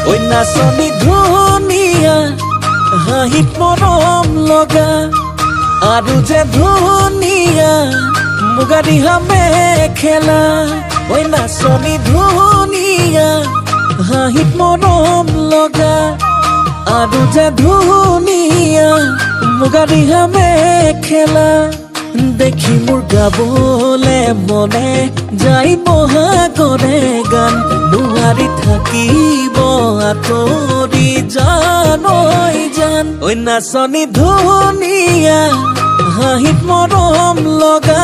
ওই নাচনি ধুনিয়া হাঁহিত মৰম লগা আৰু যে ধুনিয়া মুগা ৰিহা মেখেলা ওই নাচনি ধুনিয়া হাঁহিত মৰম লগা আৰু যে ধুনিয়া মুগা ৰিহা মেখেলা দেখি মোৰ গাবলে মনে যাই বহাগৰে গান নোৱাৰি থাকিব আঁতৰি জানৈ জান ঐ নাচনি ধুনিয়া হাঁহিত মৰম লগা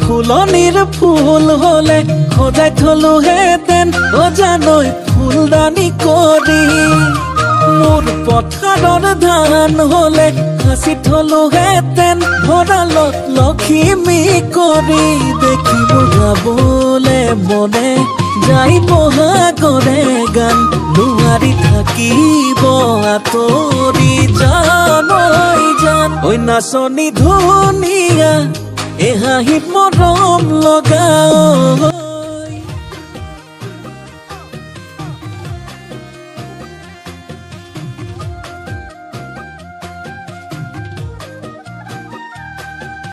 ফুলনিৰ ফুল হলে সজাই থলো হেতেন অ জানৈ ফুলদানি কৰি মোৰ পথাৰৰ ধান হলে সাঁচি থলো হেতেন ভঁৰালত লখিমী কৰি দেখিব গাবলে মনে যাই বহাগৰে গান নোৱাৰি থাকিব আঁতৰি জানৈ জান ঐ নাচনি ধুনিয়া এ হাঁহিত মৰম লগা